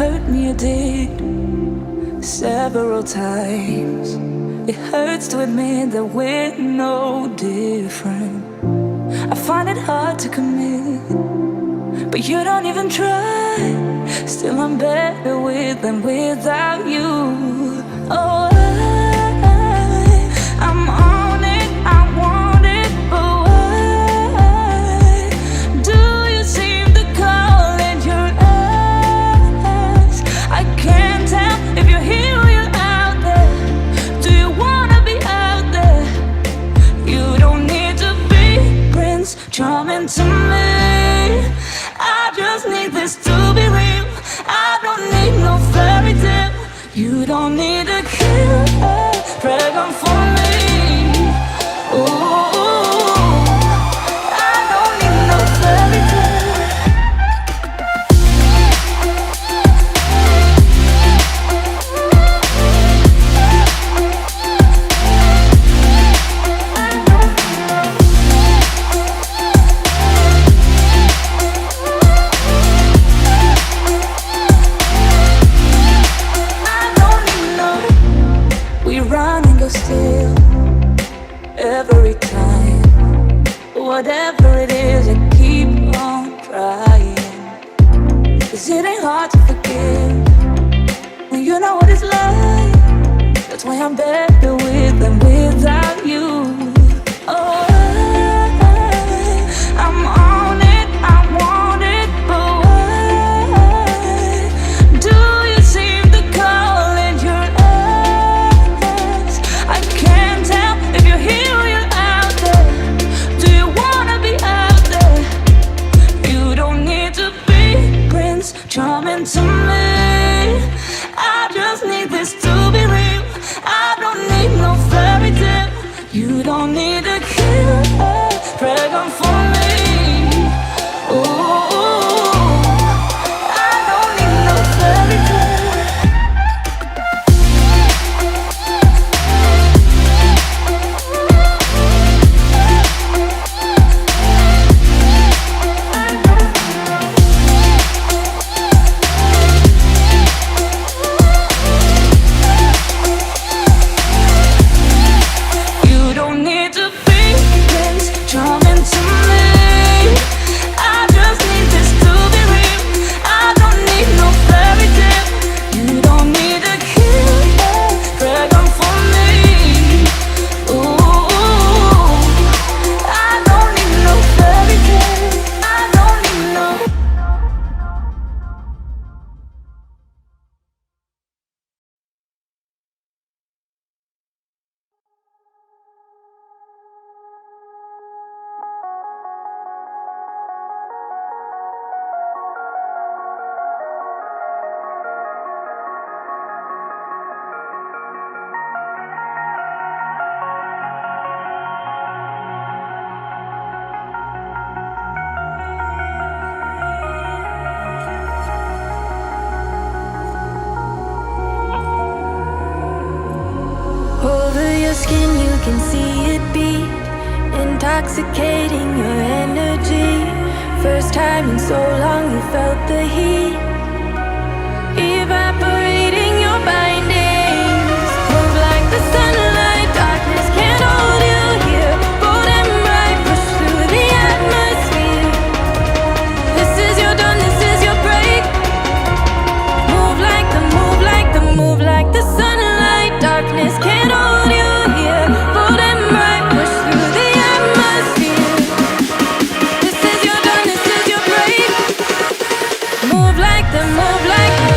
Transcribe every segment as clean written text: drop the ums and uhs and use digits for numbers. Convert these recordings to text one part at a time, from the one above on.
hurt me, you did, several times. It hurts to admit that we're no different. I find it hard to commit, but you don't even try. Still I'm better with than without you. Oh, I'm on it, I want it, but why do you seem to call in your eyes? I can't tell if you're here or you're out there. Do you wanna be out there? You don't need to be Prince Charming to me. I just need this to be real. I don't need no fairy tale. You don't need a killer pregnant for me. Ooh, I don't need no fairy tale. Still, every time, whatever it is, I keep on trying. 'Cause it ain't hard to forgive when you know what it's like. That's why I'm better with than without you. Oh, I'm on it, I want it, but why do you seem to call in your eyes? I can't tell if you're here or you're out there. Do you wanna be out there? You don't need to be Prince Charming to me. I just need this to be real. I don't need no fairy tale. You don't need a killer pregnant for me. Ooh, I don't need no fairy tale. Skin, you can see it beat, intoxicating your energy. First time in so long you felt the heat, evaporating your bindings. Move like the sunlight, darkness can't hold you here. Bold and bright, push through the atmosphere. This is your dawn, this is your break. Move like the, move like the, move like the sunlight, darkness can't hold you. Bold and bright, push through the atmosphere. This is your dawn, this is your break. Move like the, move like the.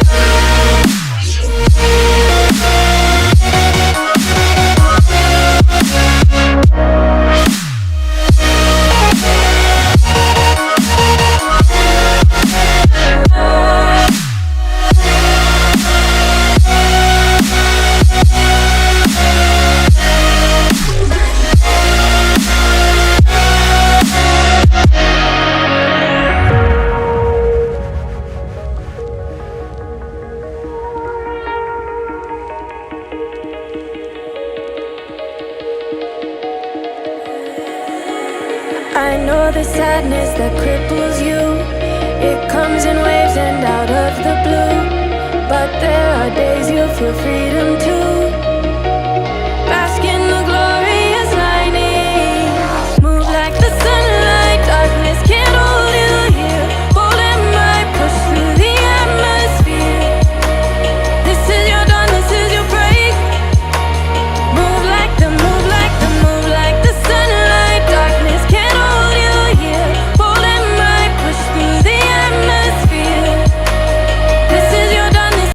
I know the sadness that cripples you. It comes in waves and out of the blue. feel freedom to